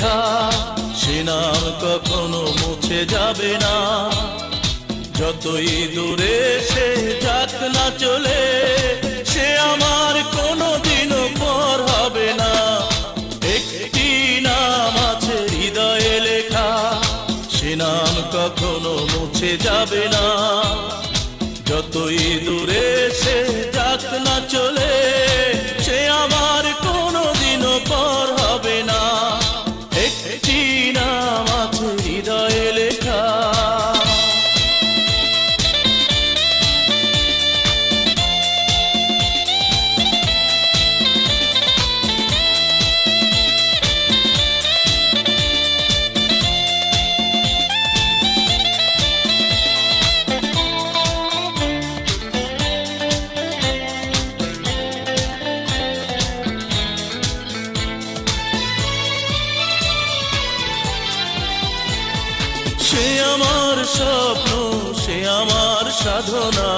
লেখা, সে নাম কখনো মুছে যাবে না। যতই দূরে সে যাক না চলে, সে আমার কোনোদিনও পর হবে না। একটি নাম আছে হৃদয়ে লেখা, সে নাম কখনো মুছে যাবে না। যতই দূরে সে যাক না চলে, সে আমার কোনোদিনও পর হবে না। একটি নাম আছে হৃদয়ে লেখা। সে আমার স্বপ্ন, সে আমার সাধনা,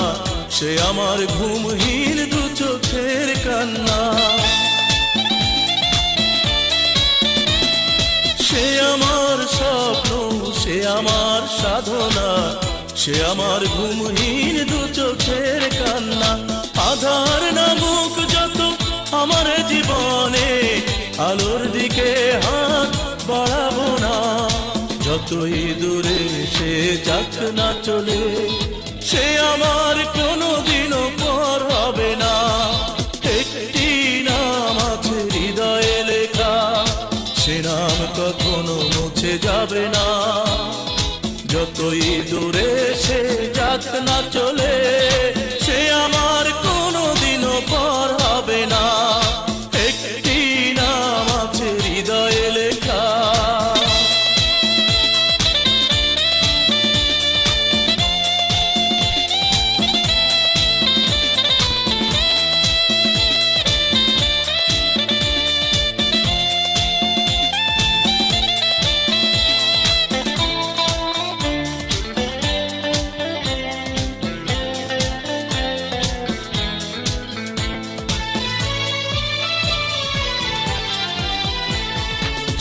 সে আমার ঘুমহীন দু চোখের কান্না। সে আমার স্বপ্ন, সে আমার সাধনা, সে আমার ঘুমহীন দু চোখের কান্না। আধার নামুক যত আমার জীবনে, আলোর দিকে হাত বাড়াবো না। যতই দূরে সে যাক না চলে, সে আমার কোনোদিনও পর হবে না। একটি নাম আছে হৃদয়ে লেখা, সে নাম কখনো মুছে যাবে না। যতই দূরে সে যাক না চলে, সে আমার কোনোদিনও পর হবে না। একটি নাম আছে হৃদয়ে লেখা।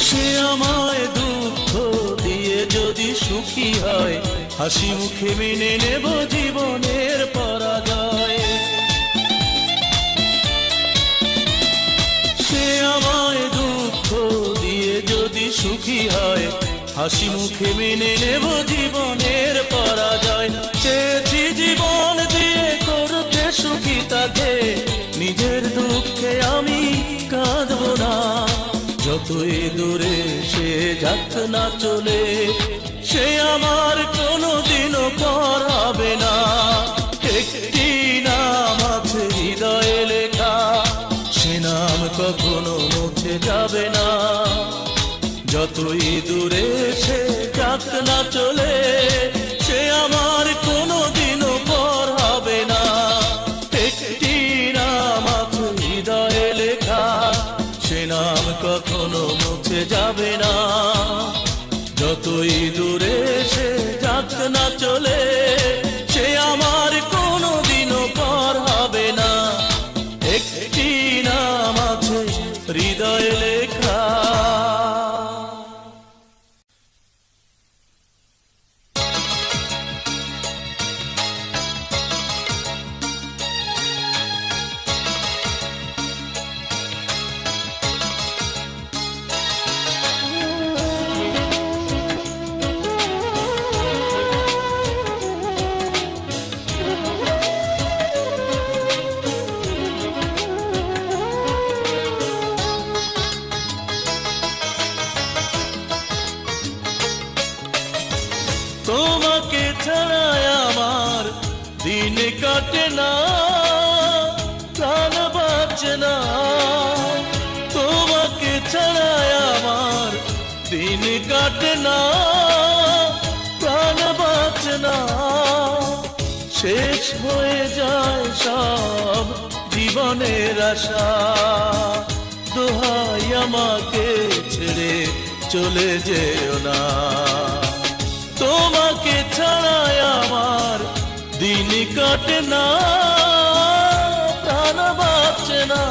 সে আমায় দুঃখ দিয়ে যদি সুখী হয়, হাসি মুখে মেনে নেব জীবনের পরাজয়। সে আমায় দুঃখ দিয়ে যদি সুখী হয়, হাসি মুখে মেনে নেব জীবনের পরাজয়। চেয়েছি জীবন দিয়ে করতে সুখী তাকে, নিজের দুঃখে আমি কাঁদবো না। যতই দূরে সে যাক না চলে, সে আমার কোনোদিনও পর হবে না। একটি নাম আছে হৃদয়ে লেখা, সে নাম কখনো মুছে যাবে না। যতই দূরে সে যাক না চলে, সে আমার কোনোদিনও পর হবে না। একটি নাম আছে হৃদয়ে লেখা, সে নাম কখনো মুছে যাবে না। যতই দূরে সে যাক না চলে, সে আমার কোনোদিনও পর হবে না। একটি নাম আছে হৃদয়ে লেখা। তোমাকে ছাড়ায় আমার দিন কাটে না, প্রাণ বাঁচে না। তোমাকে ছাড়ায় আমার দিন কাটে না, প্রাণ বাঁচে না। শেষ হয়ে যায় সব জীবনের আশা, দোহাই আমাকে ছেড়ে চলে যেও না। তোমাকে ছাড়ায় আমার দিন কাটে না, প্রাণ বাঁচে না।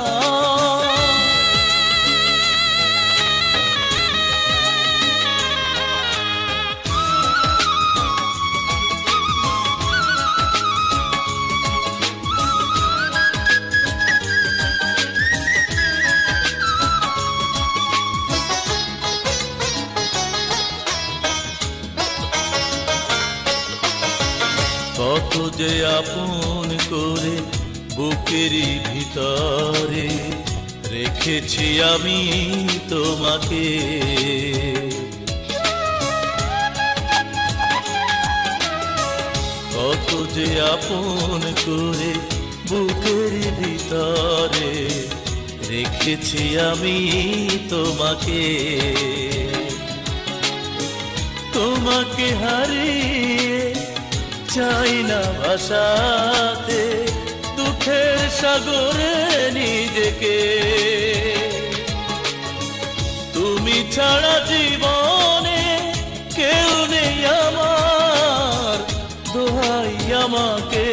কত যে আপন করে বুকেরই ভিতরে রেখেছি আমি তোমাকে। কত যে আপন করে বুকের ভিতরে রেখেছি আমি তোমাকে। তোমাকে হারিয়ে চাই না ভাষাতে দুঃখের সাগরে নিজেকে। তুমি ছাড়া জীবনে কেউ নেই আমার, দোহাই আমাকে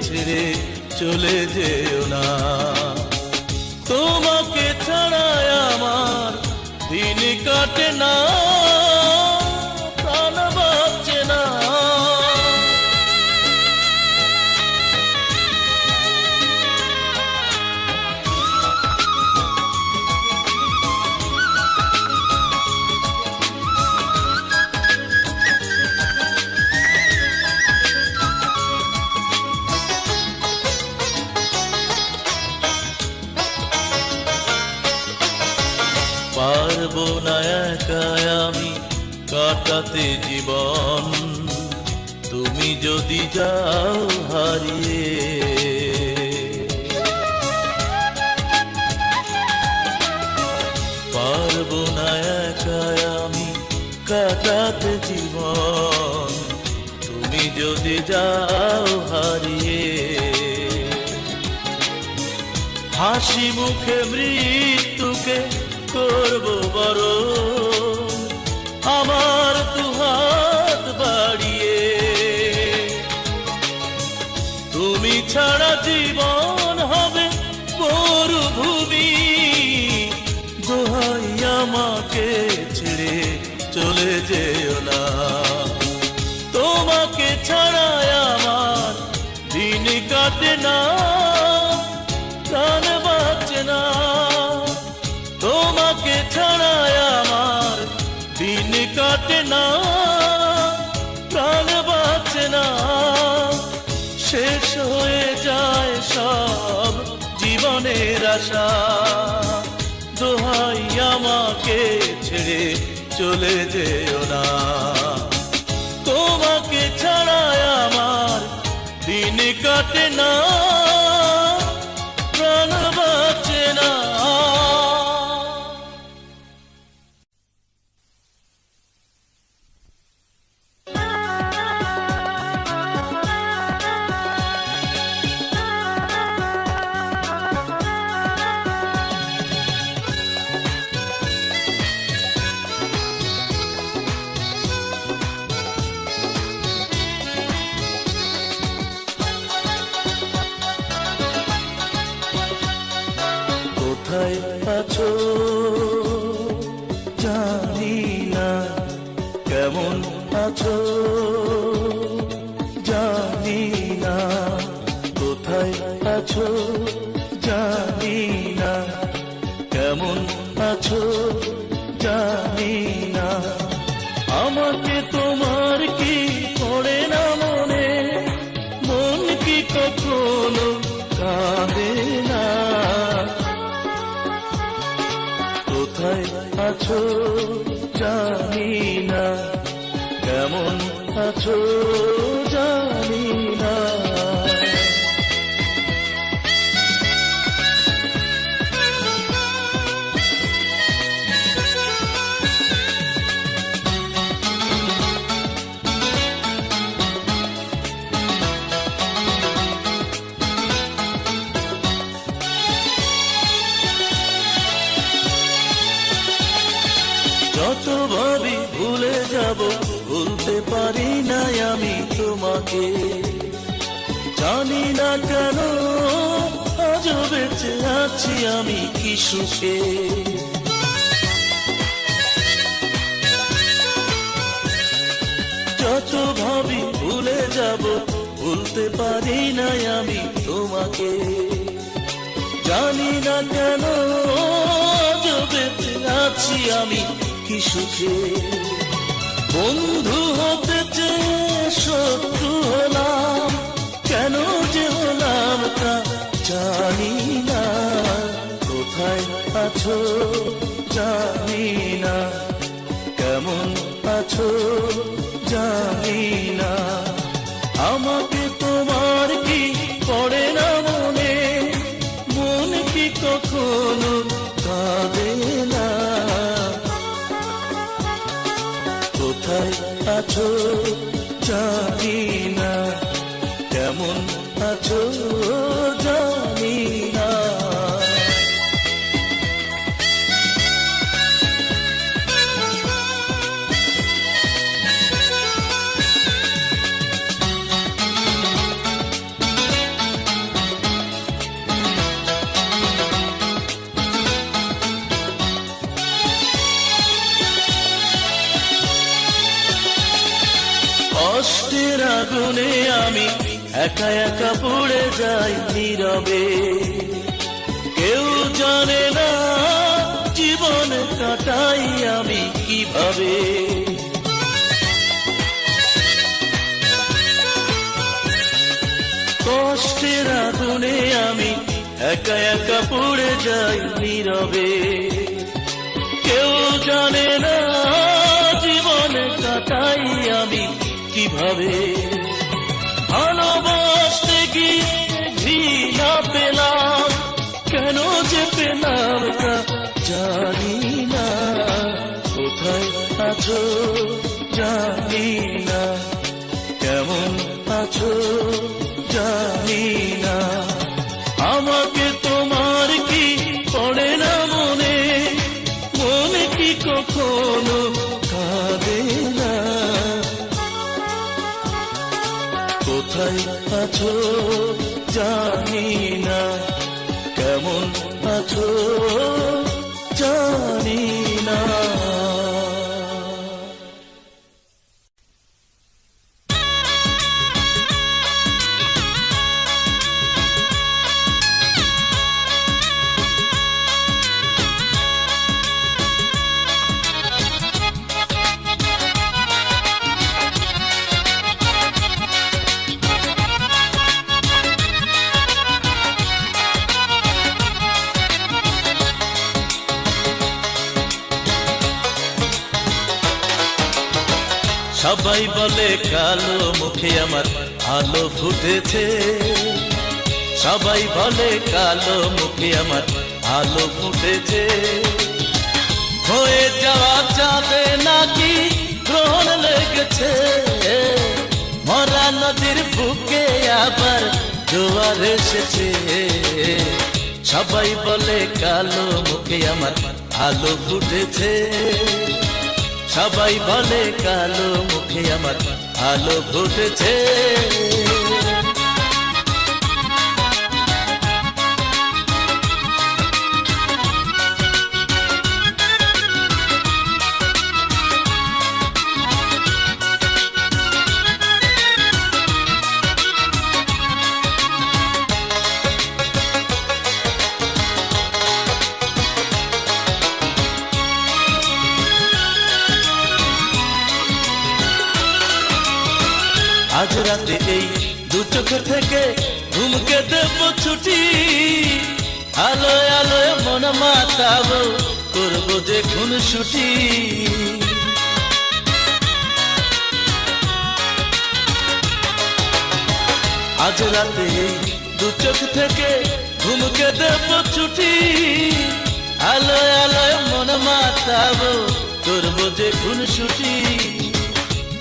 ছেড়ে চলে যেও না। তোমাকে ছাড়া আমার দিন কাটে না, প্রাণ বাঁচে না। পারবো না একা আমি কাটাতে জীবন, তুমি যদি যাও হারিয়ে। পারবো না একা আমি কাটাতে জীবন, তুমি যদি যাও হারিয়ে। হাসি মুখে মৃত্যুকে করবো বরণ, আমার দুহাত বাড়িয়ে। তুমি ছাড়া জীবন হবে মরুভূমি, দোহাই আমাকে ছেড়ে চলে যেও না। তোমাকে ছাড়া আমার দিন কাটে না, প্রাণ বাঁচে না। তোমাকে ছাড়া আমার দিন কাটে না, প্রাণ বাঁচে না। শেষ হয়ে যায় সব জীবনের আশা, দোহাই আমাকে ছেড়ে চলে যেও না। তোমাকে ছাড়া আমার দিন কাটে না, প্রাণ বাঁচে না। কোথায় আছো জানি না, কেমন আছো জানি না। কোথায় আছো জানি না, কেমন আছো জানি না। আমাকে তোমার কি পড়ে না মনে, মন কি কখনো কাঁদে না। কোথায় আছো জানি না, কেমন আছো জানি না। যত ভাবি ভুলে যাব, ভুলতে পারি না আমি তোমাকে। জানি না কেন আজও বেঁচে আছি আমি কি সুখে। যত ভাবি ভুলে যাব, ভুলতে পারি না আমি তোমাকে। জানি না কেন আজও বেঁচে আছি আমি কি সুখে। বন্ধু হতে চেয়ে শত্রু হলাম, জানি না কোথায় আছো, জানি না কেমন আছো, জানি না আমাকে তোমার কি পড়ে না মনে, মন কি কখনো কাঁদে না। কোথায় আছো জানি না, কেমন আছো জানি না। কষ্টের আগুনে আমি একা একা পড়ে যাই নীরবে, কেউ জানে না জীবন কাটাই আমি কিভাবে। কষ্টের আগুনে আমি একা একা পড়ে যাই নীরবে, কেউ জানে না জীবন কাটাই আমি কিভাবে। ভালোবাসতে গিয়ে ঘৃণা পেলাম, কেন যে পেলাম তা জানি না। কোথায় আছো জানি না, কেমন আছো জানি না আমাকে তোমার কি পড়ে না মনে, মনে কি কখনো কাঁদে না। কোথায় আছো জানি না, কেমন আছো জানি না। সবাই বলে কালো মুখে আমার আলো ফুটেছে, সবাই বলে কালো মুখে আমার আলো ফুটেছে। হয়ে যাওয়া চাঁদে নাকি গ্রহণ লেগেছে, মরা নদীর বুকে আবার জোয়ার এসেছে। সবাই বলে কালো মুখে আমার আলো ফুটেছে, সবাই বলে কালো মুখে আমার আলো ফুটেছে। আজ রাতে এই দু চোখ থেকে ঘুমকে দেব ছুটি, আলোয় আলোয় মন মাতাবো করবো যে খুন ছুটি। আজ রাতে এই দু চোখ থেকে ঘুমকে দেব ছুটি, আলোয় আলোয় মন মাতাবো করবো যে খুন ছুটি।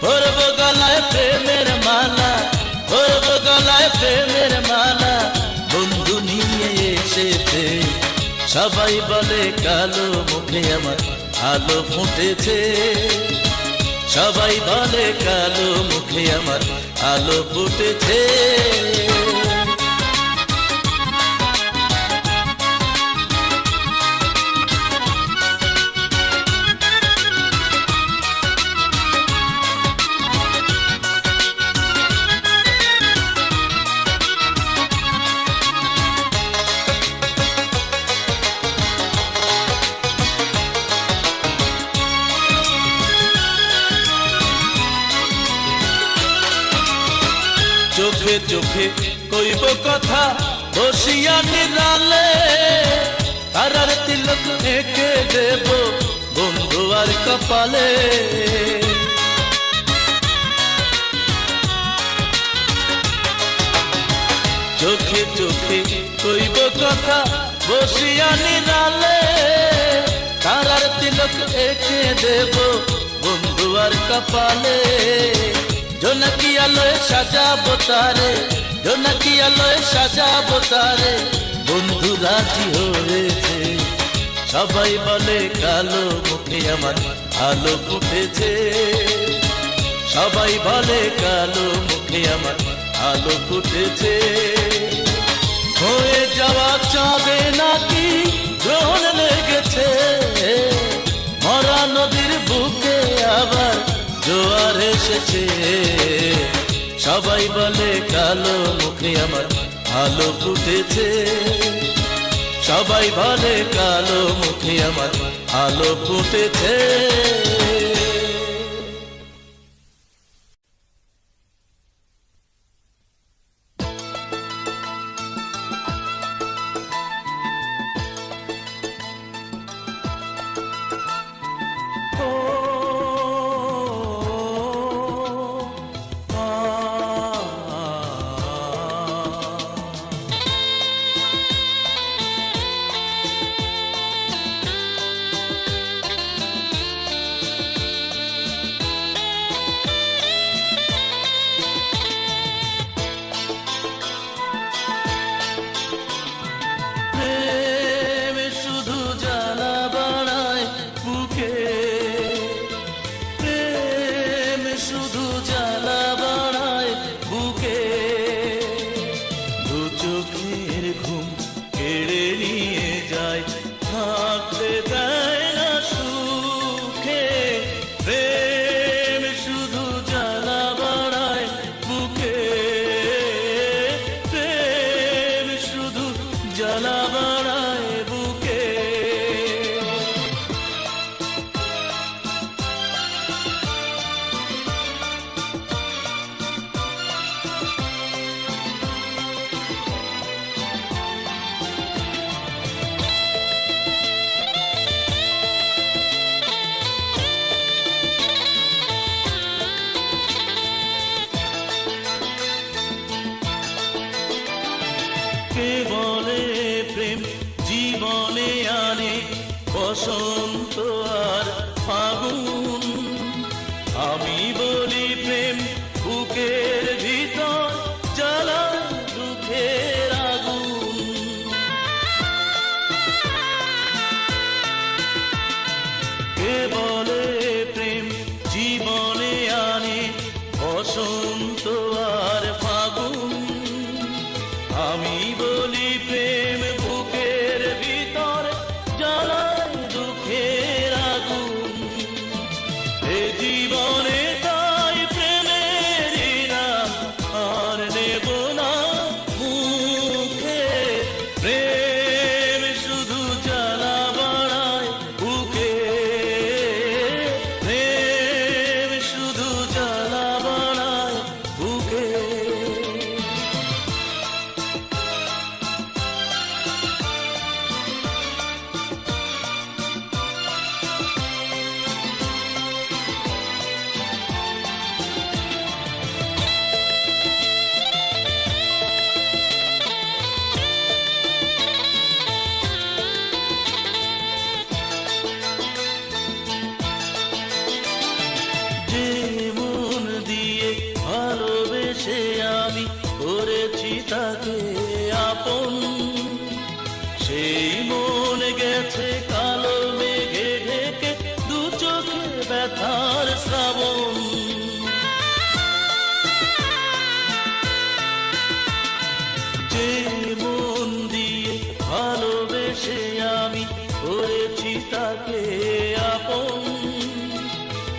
ভরবো গলায় প্রেমের মালা, ভরবো গলায় প্রেমের মালা, বন্ধু নিয়ে এসেছে। সবাই বলে কালো মুখে আমার আলো ফুটেছে, সবাই বলে কালো মুখে আমার আলো ফুটেছে। চোখে চোখে কইব কথা বসিয়া নিরালে তারার তিলক এঁকে দেব বন্ধু আর কপালে। চোখে চোখে কইব কথা বসিয়া নিরালে তারার তিলক এঁকে দেব বন্ধু আর কপালে। জোনাকি আলোয় সাজাবো তারে, জোনাকি আলোয় সাজাবো তারে, বন্ধু রাজি হয়েছে। সবাই বলে কালো মুখে আমার আলো ফুটেছে, সবাই বলে কালো মুখে আমার আলো ফুটেছে। হয়ে যাওয়া চাঁদে নাকি গ্রহণ লেগেছে, মরা নদীর বুকে আবার জোয়ার এসেছে। সবাই বলে কালো মুখে আমার আলো ফুটেছে, সবাই বলে কালো মুখে আমার আলো ফুটেছে। বসন্ত আর ফাগুন, আমি বলি প্রেম বুকের ভিতর জ্বালা দুঃখের আগুন। কে বলে প্রেম জীবনে আনে বসন্ত আর ফাগুন, আমি বলি প্রেম বুকের ভিতর জ্বালা দুঃখের আগুন। এ জীবনে তাই প্রেমের নাম আর নেব না মুখে, প্রেম শুধু জ্বালা বাড়ায় বুকে, প্রেম শুধু জ্বালা বাড়ায় বুকে। যে মন দিয়ে ভালোবেসে আমি করেছি তাকে আপন, সেই মন গেছে কালো মেঘে ঢেকে দু চোখে ব্যথার শ্রাবণ। যে মন দিয়ে ভালোবেসে আমি করেছি তাকে আপন,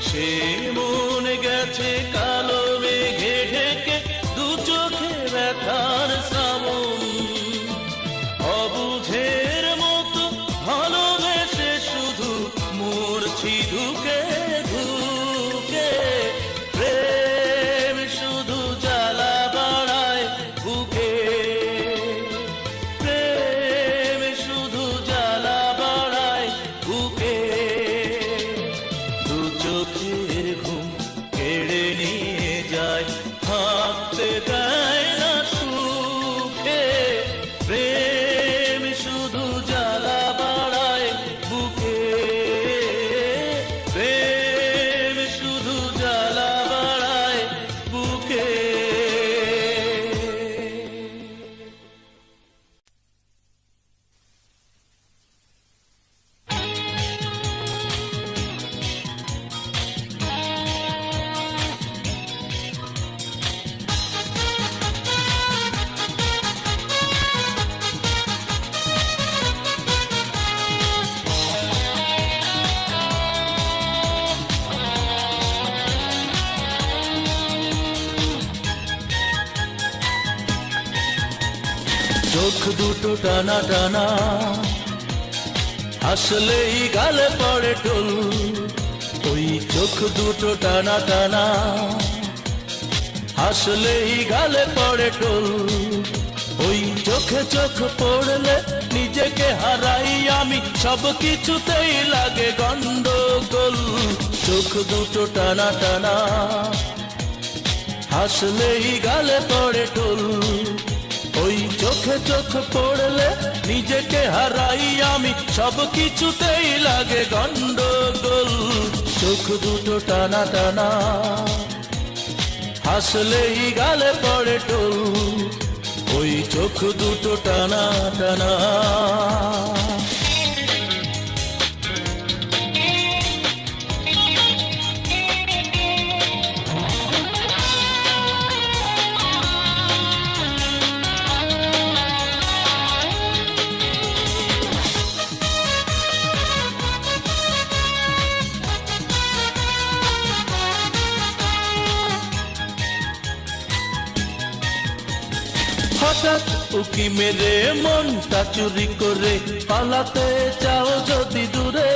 সে মন গেছে কালো মেঘে ঢেকে দু চোখে ব্যথার শ্রাবণ। অবুঝের মতো ভালোবেসে শুধু মরছি ধুকে ধুকে, প্রেম শুধু জ্বালা বাড়ায় বুকে, চোখ দুটো টানা টানা, হাসলেই গালে পড়ে টোল। ওই চোখ দুটো টানা টানা, হাসলেই গালে পড়ে টোল। ওই চোখে চোখ পড়লে নিজেকে হারাই আমি, সব কিছুতেই লাগে গন্ডগোল। চোখ দুটো টানা টানা, হাসলেই গালে পড়ে টোল। ওই চোখে চোখ পড়লে নিজেকে হারাই আমি, সব কিছুতেই লাগে গন্ডগোল। চোখ দুটো টানা টানা, হাসলেই গালে পড়ে টোল। ওই চোখ দুটো টানা টানা। হঠাৎ উকি মেরে মনটা চুরি করে পালাতে চাও যদি দূরে,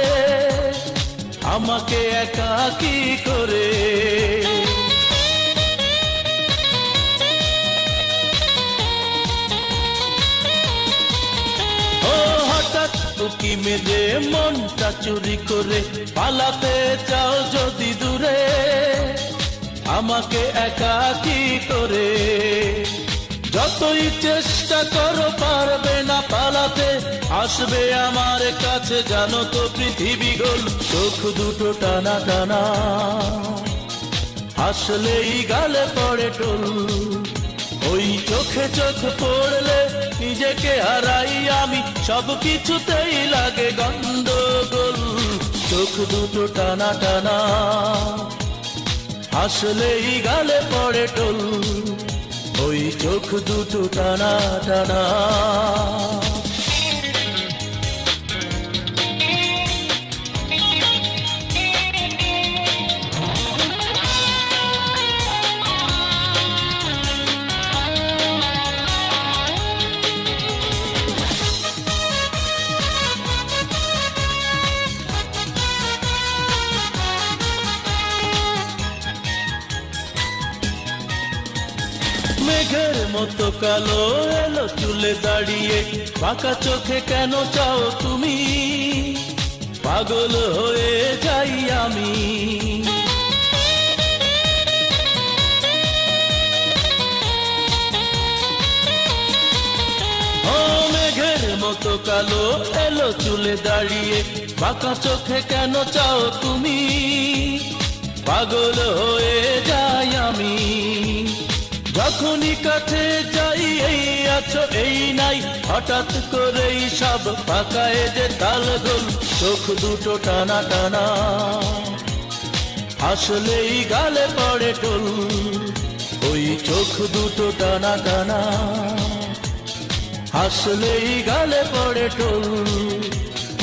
আমাকে একাকী করে। ও হঠাৎ উকি মেরে মনটা চুরি করে পালাতে চাও যদি দূরে, আমাকে একাকী করে। যতই চেষ্টা করো পারবে না পালাতে, আসবে আমার কাছে জানো তো পৃথিবী গোল। চোখ দুটো টানা টানা, হাসলেই গালে পড়ে টোল। ওই চোখে চোখ পড়লে নিজেকে হারাই আমি, সব কিছুতেই লাগে গন্ডগোল। চোখ দুটো টানা টানা, হাসলেই গালে পড়ে টোল। ওই চোখ দুটো টানা টানা। মেঘের মতো কালো এলো চুলে দাঁড়িয়ে, বাঁকা চোখে কেন চাও তুমি, পাগল হয়ে যাই আমি। ও মেঘের মতো কালো এলো চুলে দাঁড়িয়ে, বাঁকা চোখে কেন চাও তুমি, পাগল হয়ে যাই আমি। যখনই কাছে যাই এই আছো এই নাই, হঠাৎ করেই সব পাকায় যে তালগোল। চোখ দুটো টানা টানা, হাসলেই গালে পড়ে টোল। ওই চোখ দুটো টানা টানা, হাসলেই গালে পড়ে টোল।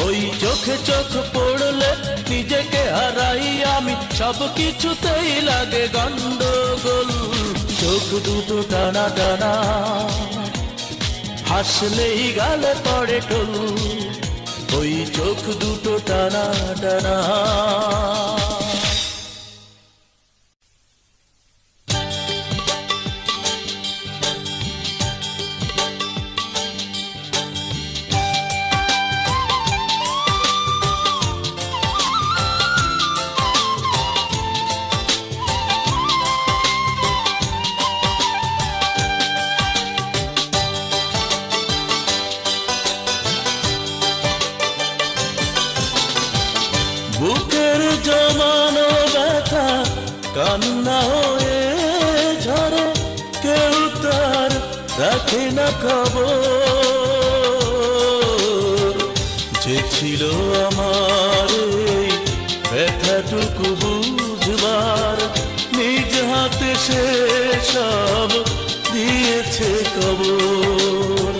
ওই চোখে চোখ পড়লে নিজেকে হারাই আমি, সব কিছুতেই লাগে গন্ডগোল। চোখ দুটো টানা টানা, হাসলেই গালে পড়ে টোল। ওই চোখ দুটো টানা টানা। বুকের জমানো ব্যথা কান্না হয়ে ঝরে, কেউ তার রাখে না খবর। যে ছিল আমার এই ব্যথাটুকু বুঝবার, নিজ হাতে সে সব দিয়েছে কবর।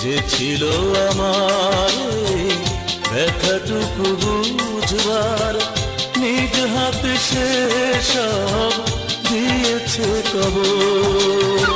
যে ছিল আমার এই ব্যথাটুকু বুঝবার, নিজ হাতে সে সব দিয়েছে কবর।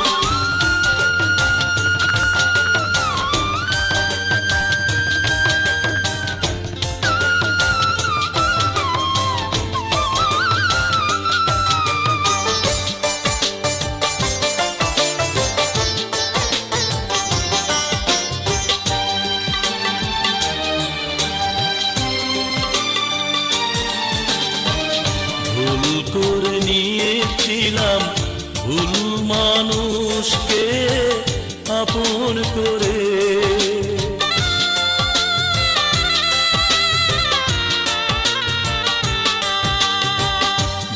ভুল করে নিয়েছিলাম ভুল মানুষকে আপন করে।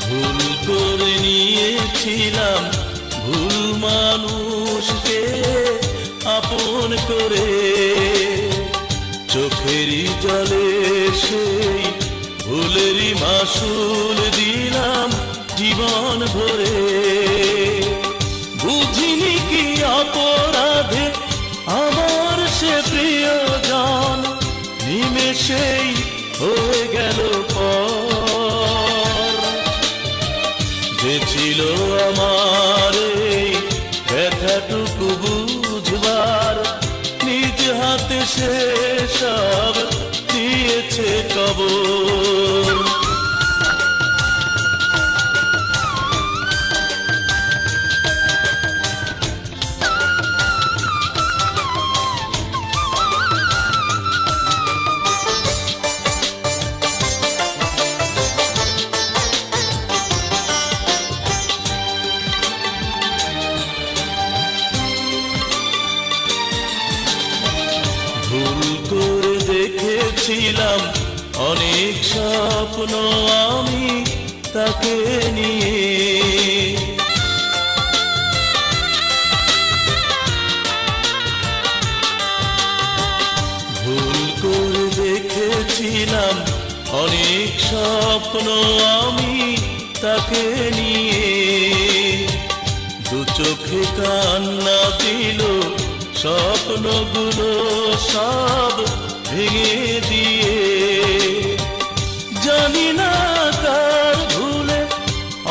ভুল করে নিয়েছিলাম ভুল মানুষকে আপন করে। চোখেরই জলে সেই ভুলেরই মাসুল দিলাম জীবন ভরে। বুঝিনি কি অপরাধে আমার সে প্রিয়জন নিমেষেই হয়ে গেল পর। যে ছিল আমার এই ব্যথাটুকু বুঝবার, নিজ হাতে সে সব দিয়েছে কবর। ভুল করে দেখেছিলাম অনেক স্বপ্ন আমি তাকে নিয়ে। ভুল করে দেখেছিলাম অনেক স্বপ্ন আমি তাকে নিয়ে। দু চোখে কান্না দিল স্বপ্নগুলো সব ভেঙে দিয়ে। জানি না তার ভুলে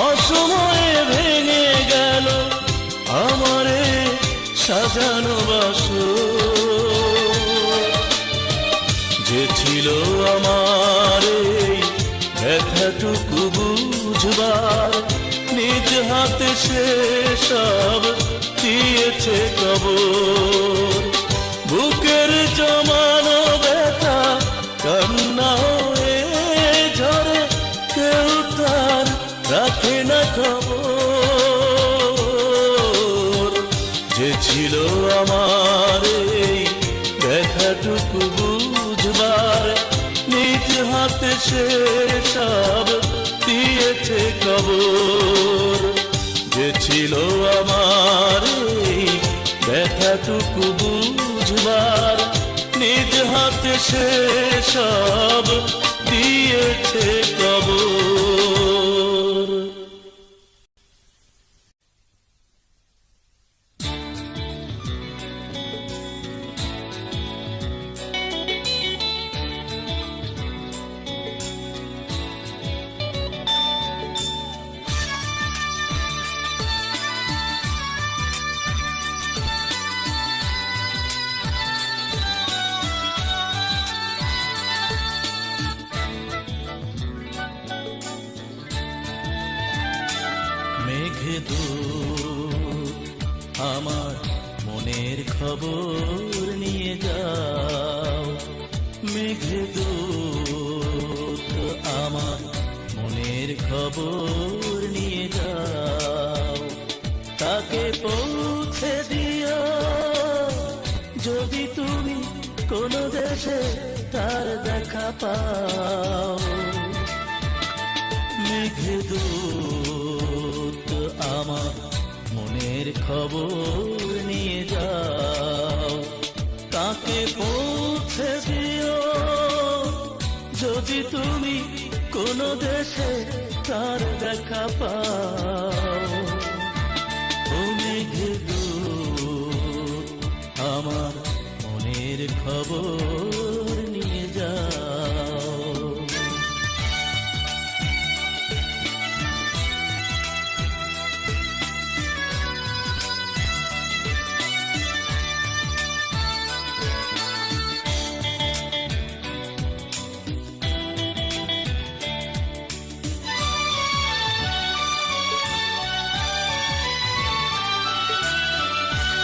অসময়ে ভেঙে গেল আমারে সাজানো বাসর। যে ছিল আমার এই ব্যথাটুকু বুঝবার, নিজ হাতে সে সব দিয়েছে কবর। বুকের জমানো ব্যথা কান্না হয়ে ঝরে, কেউ তার রাখে না খবর। যে ছিল আমার এই ব্যথাটুকু বুঝবার, নিজ হাতে সে সব দিয়েছে কবর। যে ছিল আমার এই ব্যথাটুকু বুঝবার, নিজ হাতে সে সব দিয়েছে কবর। মেঘদূত আমার মনের খবর নিয়ে যাও। মেঘদূত আমার মনের খবর নিয়ে যাও। তাকে পৌঁছে দিও যদি তুমি কোনো দেশে তার দেখা পাও। মেঘদূত আমার মনের খবর নিয়ে যাও। তাকে পৌঁছে দিও যদি তুমি কোনো দেশে তার দেখা পাও। ও মেঘদূত আমার মনের খবর নিয়ে যাও।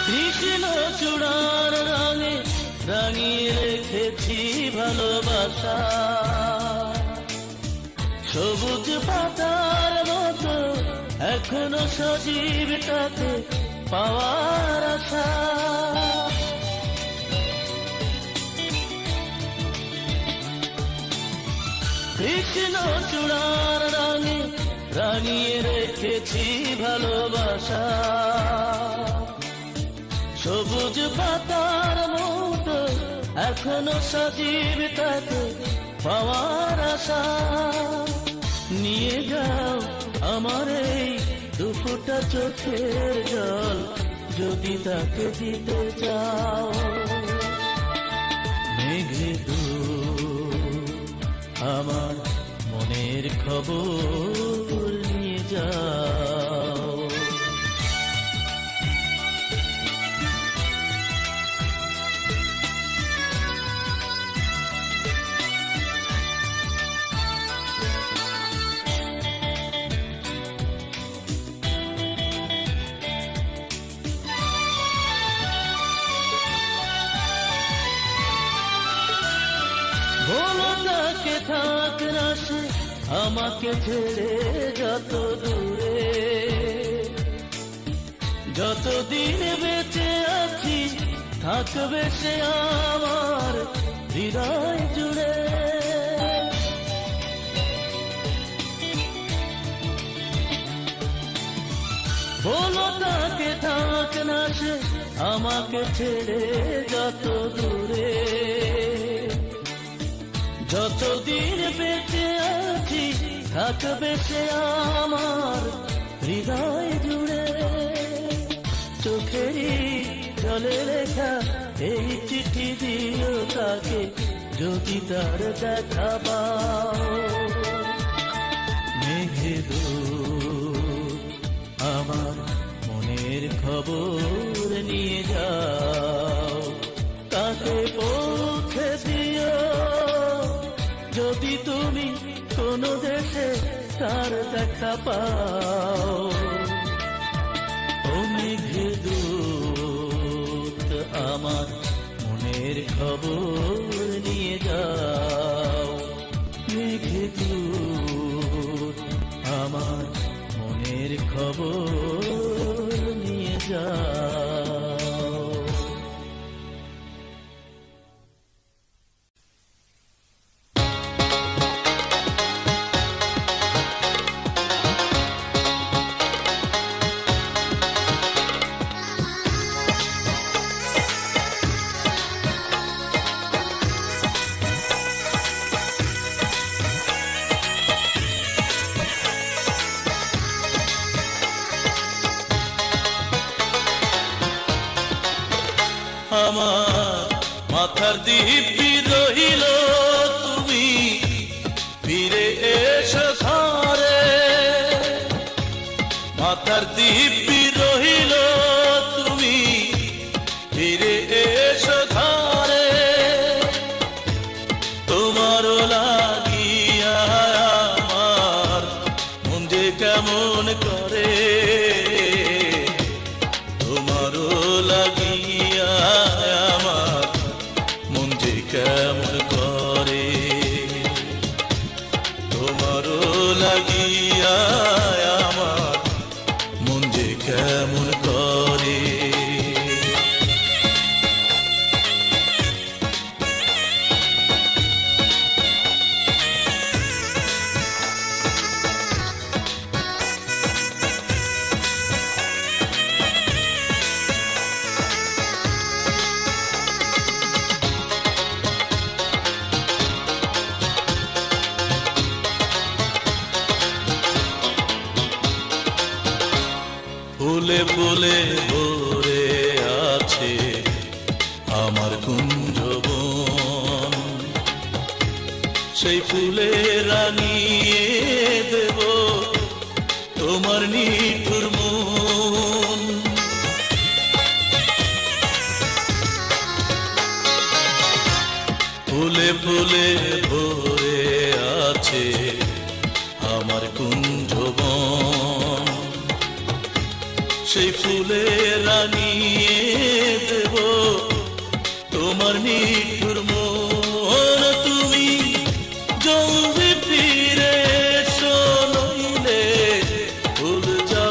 কৃষ্ণ চূড়ার রঙে রাঙিয়ে রেখেছি ভালোবাসা। সবুজ পাতার এখনো সজীব তাকে পাওয়ার আশা। কৃষ্ণ চূড়ার রঙে রাঙিয়ে রেখেছি ভালোবাসা, সবুজ পাতার মতো এখনো সজীব তাকে পাওয়ার আশা। নিয়ে যাও আমার এই দুফোঁটা চোখের জল, যদি তাকে দিতে চাও। মেঘে আমার মনের খবর নিয়ে যাও। বলো তাকে থাক না সে আমাকে ছেড়ে যত দূরে, যতদিন বেঁচে আছি থাকবে সে আমার হৃদয় জুড়ে। বলো তাকে থাক না সে আমাকে ছেড়ে যত দূরে, যতদিন বেঁচে আছি থাকবে সে আমার হৃদয় জুড়ে। চোখেরই জলে লেখা এই চিঠি দিও তাকে, যদি তার দেখা পাও। মেঘে আমার মনের খবর নিয়ে যাও, তাকে পৌঁছে দিও। যদি তুমি কোনো দেশে তার দেখা পাও, ও মেঘদূত আমার মনের খবর নিয়ে যাও। মেঘদূত আমার মনের খবর নিয়ে যাও। আমার মাথার দিব্যি রহিল তুমি ফিরে এসো ঘরে, মাথার দিব্যি রহিল তুমি ফিরে এসো ঘরে। তোমারও লাগিয়া আমার মন যে কেমন করে, তোমারও লাগিয়া আমার মন যে কেমন করে, তোমারও লাগিয়া আমার মন যে কেমন করে। ফুলে ফুলে ভরে আছে আমার কুঞ্জবন, সেই ফুলে রাঙিয়ে দেব তোমার নিঠুর মন। ফুলে ফুলে ভরে আছে আমার কুঞ্জবন, সেই ফুলে রাঙিয়ে দেব তোমার নিঠুর মন। তুমি জলদি ফিরে এসো, নইলে ভুল যাবে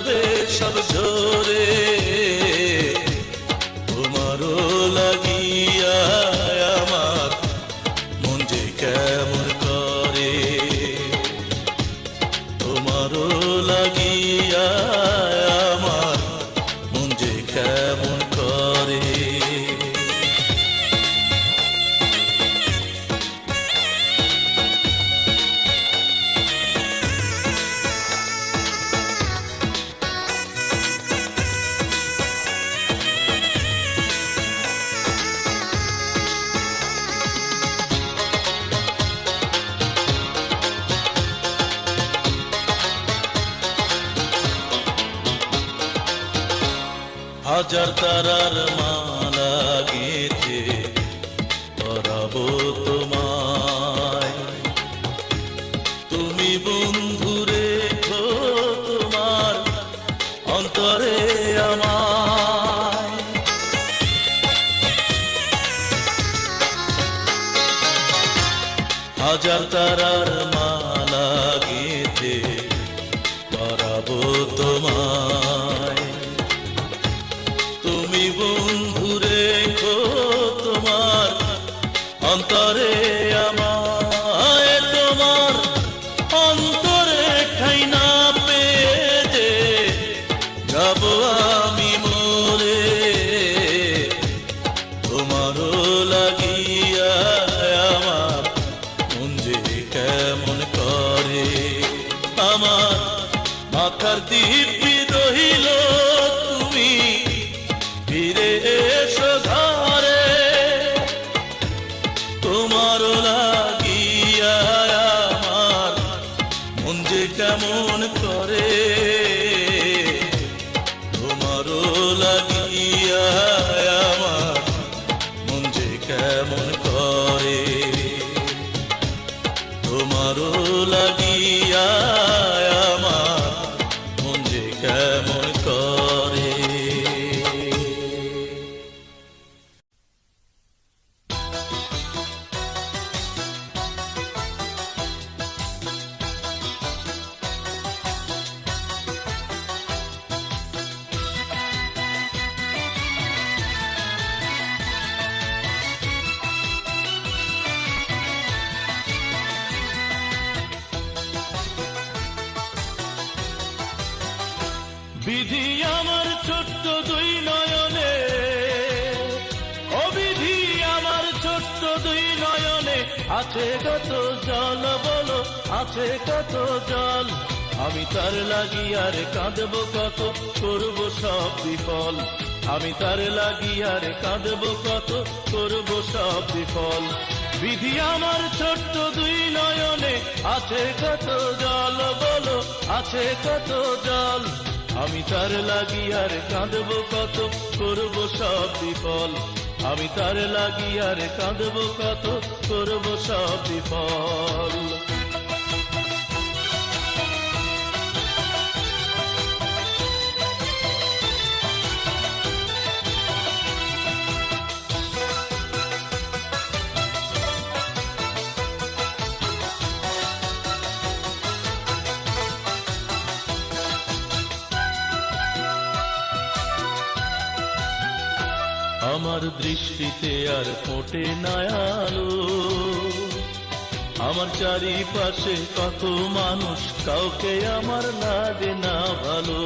হাজার তারার মালা গেঁথে পরাবো তোমায়, তুমি বন্ধু রেখো তোমার অন্তরে আমায়। হাজার তারার মালা গেঁথে পরাবো তোমায়, তুমি বন্ধু রেখো তোমার অন্তরে আমায়। তোমার অন্তরে ঠাই না পেয়ে যে যাব আমি মরে, তোমারও লাগিয়া আমার মন যে কেমন করে। আমার মাথার দিব্যি রহিল তুমি ফিরে এসো ঘরে, তোমারও লাগিয়া আমার মন যে কেমন করে, তোমারও লাগিয়া আমার মন যে কেমন করে, তোমারও লাগিয়া আমার মন যে কেমন করে। বিধি আমার ছোট্ট দুই নয়নে, ও বিধি আমার ছোট্ট দুই নয়নে, আছে কত জল বলো, আছে কত জল। আমি তার লাগিয়ার কাঁদব কত, করব সব বিফল। আমি তার লাগিয়ার কাঁদব কত, করব সব বিফল। বিধি আমার ছোট্ট দুই নয়নে, আছে কত জল বলো, আছে কত জল। আমি তার লাগিয়ার কাঁদব কত, করব সব বিফল। আমি তার লাগিয়ার কাঁদব কত, করব সব বিফল। আমার দৃষ্টিতে আর ফোটে না আলো, আমার চারিপাশে কত মানুষ, কাউকে আমার লাগে না ভালো।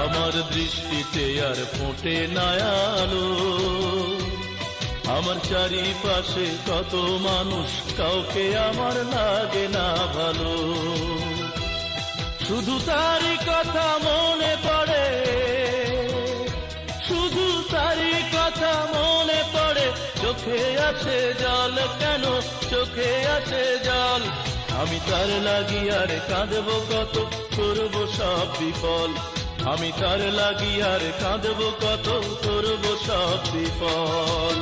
আমার দৃষ্টিতে আর ফোটে না আলো, আমার চারিপাশে কত মানুষ, কাউকে আমার লাগে না ভালো। শুধু তারই কথা মনে পড়ে, শুধু তারই কথা মনে পড়ে, চোখে আসে জল, কেন চোখে আসে জল। আমি তার লাগিয়ার কাঁদব কত, করব সব বিফল। আমি তার লাগিয়ার কাঁদব কত, করব সব বিফল।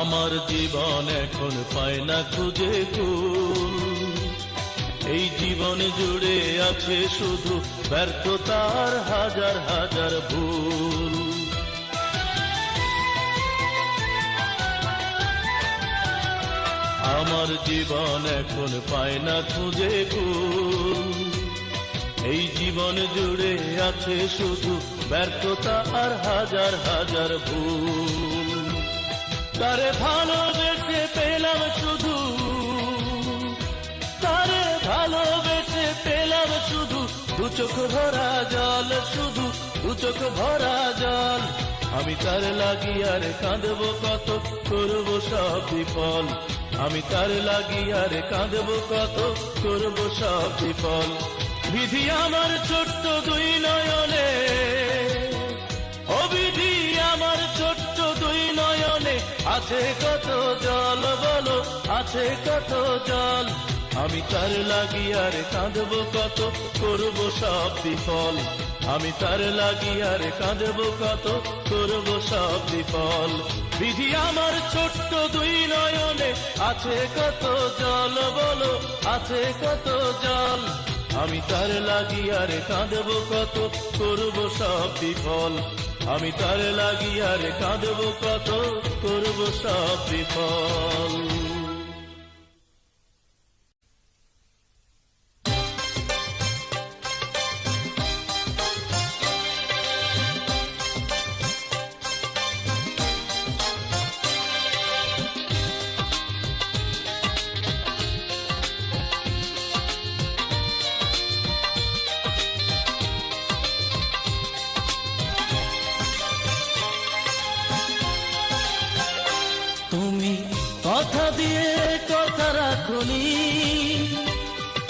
আমার জীবন এখন পায় না খুঁজে কুল, এই জীবন জুড়ে আছে শুধু ব্যর্থতার হাজার হাজার ভুল। আমার জীবন এখন পায় না খুঁজে কুল, এই জীবন জুড়ে আছে শুধু ব্যর্থতা আর হাজার হাজার ভুল। তারে ভালোবেসে পেলাম শুধু, তারে ভালোবেসে পেলাম শুধু দু চোখ ভরা জল, শুধু দু চোখ ভরা জল। আমি তার লাগি আর কাঁদবো কত, করবো সব বিফল। আমি তার লাগি আর কাঁদবো কত, করবো সব বিফল। বিধি আমার ছোট্ট দুই নয়নে, ও বিধি আমার ছোট্ট দুই নয়নে, আছে কত জল বলো, আছে কত জল। আমি তার লাগি আর কাঁদবো কত, করবো সব বিফল। আমি তার লাগি আর কাঁদবো কত, করবো সব বিফল। বিধি আমার ছোট্ট দুই নয়নে, আছে কত জল বলো, আছে কত জল। আমি তার লাগি আর কাঁদবো কত, করবো সব বিফল। আমি তার লাগি আর কাঁদবো কত, করবো সব বিফল। তুমি কথা দিয়ে কথা রাখনি,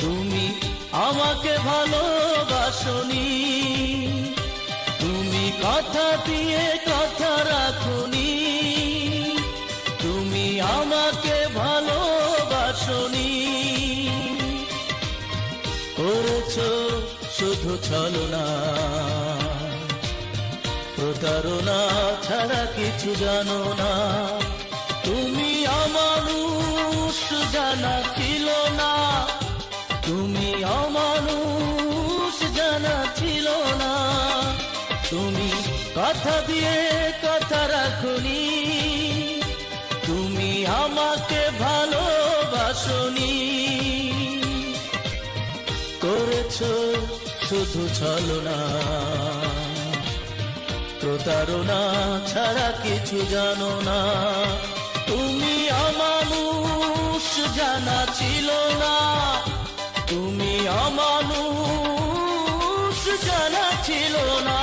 তুমি আমাকে ভালোবাসনি। তুমি কথা দিয়ে কথা রাখনি, তুমি আমাকে ভালোবাসনি। করেছো শুধু ছলনা, প্রতারণা ছাড়া কিছু জানো না। তুমি অমানুষ জানা ছিল না, তুমি অমানুষ জানা ছিল না। তুমি কথা দিয়ে কথা রাখনি, তুমি আমাকে ভালোবাসনি। করেছো শুধু ছলনা, প্রতারণা ছাড়া কিছু জানো না। তুমি অমানুষ জানা ছিল না, তুমি অমানুষ জানা ছিল না।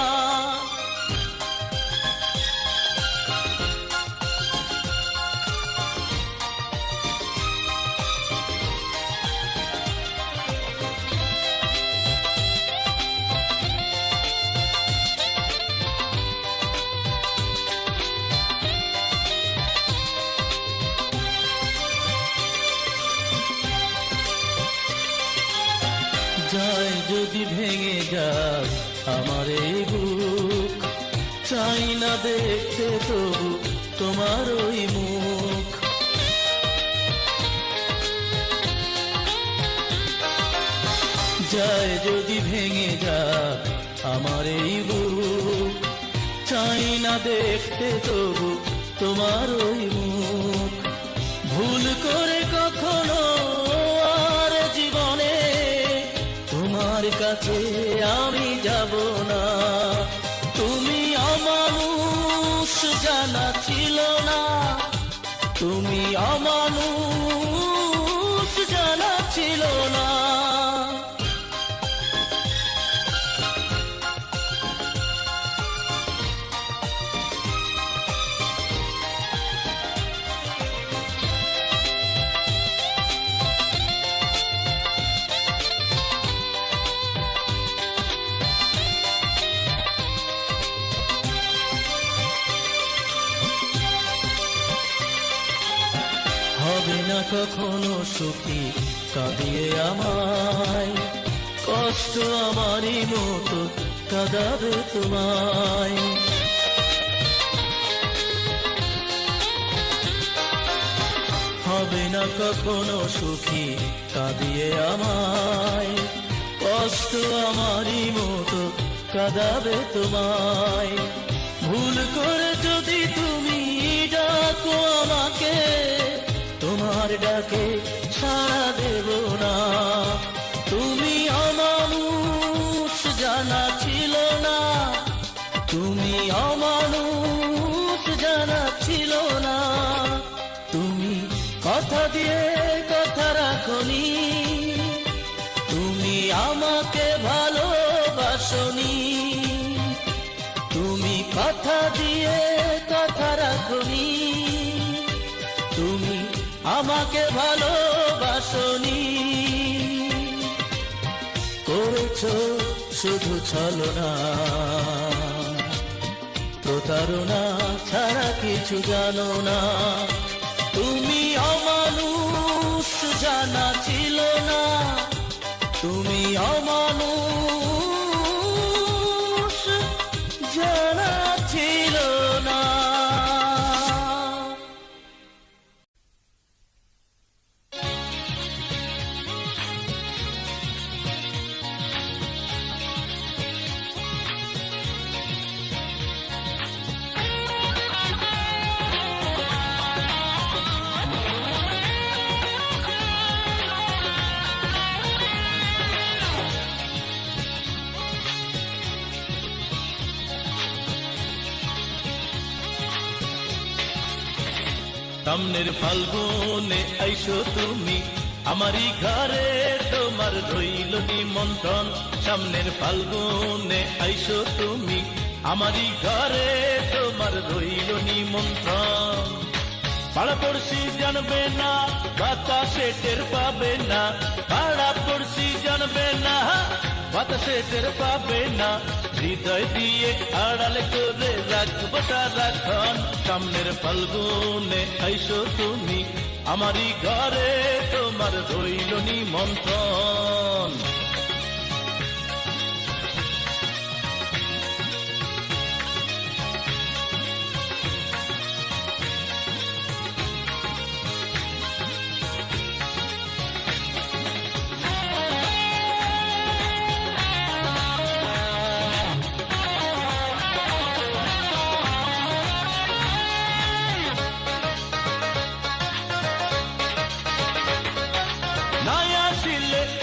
যায় যদি ভেঙে যায় আমার এই বুক, চাই না দেখতে তবু তোমার ওই মুখ। যায় যদি ভেঙে যায় আমার এই বুক, চাই না দেখতে তবু তোমার ওই মুখ। ভুল করে কখনো আর জীবনে তোমার কাছে আমি যাব না। তুমি অমানুষ জানা ছিল না, তুমি অমানুষ জানা ছিল না। হবে না কখনো সুখী কাঁদিয়ে আমায়, কষ্ট আমারই মতো কাঁদাবে তোমায়। হবে না কখনো সুখী কাঁদিয়ে আমায়, কষ্ট আমারই মতো কাঁদাবে তোমায়। ভুল করে যদি তুমি ডাকো আমাকে, তোমার ডাকে সাড়া দেব না। তুমি অমানুষ জানা ছিল না, তুমি অমানুষ জানা ছিল না। তুমি কথা দিয়ে কথা রাখনি, তুমি আমাকে ভালোবাসনি। তুমি কথা দিয়ে কথা রাখনি, তুমি আমাকে ভালোবাসনি, করেছো শুধু ছলনা, প্রতারণা ছাড়া কিছু জানো না। তুমি অমানুষ জানা ছিল না, তুমি অমানুষ জানা ছিল না। সামনের ফাল্গুনে আইসো তুমি আমারই ঘরে, তোমার রইল নিমন্ত্রণ। সামনের ফাল্গুনে আইসো তুমি আমারই ঘরে, তোমার রইল নিমন্ত্রণ। পাড়া পড়শি জানবে না, বাতাসে টের পাবে না, পাড়া পড়শি জানবে না, বাতাসে টের পাবে না। হৃদয় দিয়ে আড়াল করে রাখবো সারাক্ষণ। সামনের ফাল্গুনে আইসো তুমি আমারই ঘরে, তোমার রইল নিমন্ত্রণ।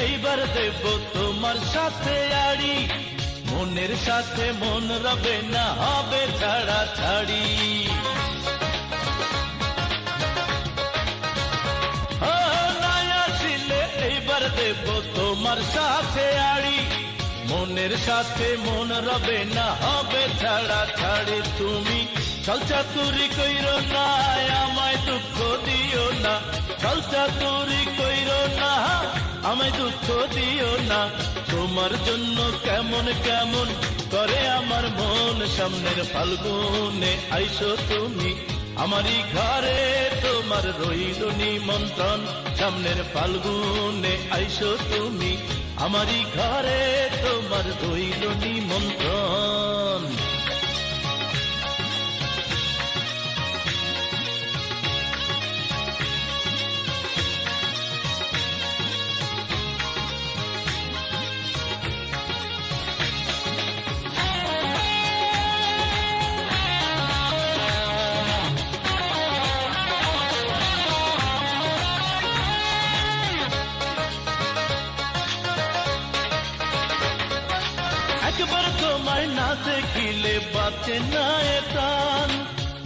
এইবার দেব তোমার সাথে আড়ি, মনের সাথে মন রবে না, হবে ছাড়া ছাড়ি। নাই আসিলে এইবার দেব তোমার সাথে আড়ি, মনের সাথে মন রবে না, হবে ছাড়া ছাড়ি। তুমি ছলচাতুরি কইরো না, আমায় দুঃখ দিও না, ছলচাতুরি কইরো না, আমায় দুঃখ দিও না। তোমার জন্য কেমন কেমন করে আমার মন। সামনের ফাল্গুনে আইসো তুমি আমারই ঘরে, তোমার রইল নিমন্ত্রণ। সামনের ফাল্গুনে আইসো তুমি আমারই ঘরে, তোমার রইল নিমন্ত্রণ। একবার তোমায় না দেখিলে বাঁচে না এ প্রাণ,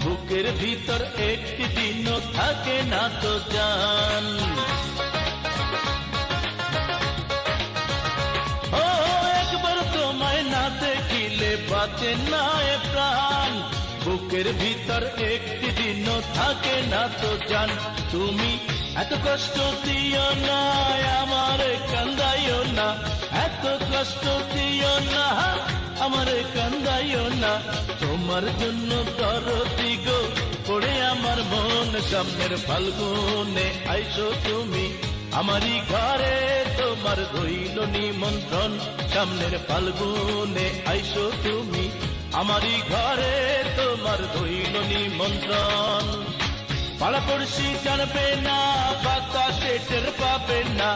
বুকের ভিতর একটি দিনও থাকে না তো জান। ও একবার তোমায় না দেখিলে বাঁচে না এ প্রাণ, বুকের ভিতর একটি দিনও থাকে না তো জান। তুমি এত কষ্ট দিও না, আমার কান্দাইও না, এত কষ্ট দিও না, আমার কান্দাইও না। তোমার জন্য দরদি গো পড়ে আমার মন। সামনের ফাল্গুনে আইসো তুমি আমারই ঘরে, তোমার রইল নিমন্ত্রণ। সামনের ফাল্গুনে আইসো তুমি আমারই ঘরে, তোমার রইল নিমন্ত্রণ। পাড়া পড়শি জানবে না, বাতাসে টের পাবে না,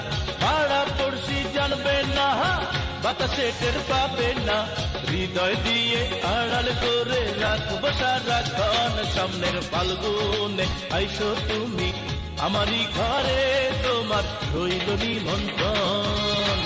পাড়া পড়শি জানবে না, বাতাসে টের পাবে না। হৃদয় দিয়ে আড়াল করে রাখবো সারাক্ষণ। সামনের ফাল্গুনে আইসো তুমি আমারই ঘরে, তোমার রইল নিমন্ত্রণ।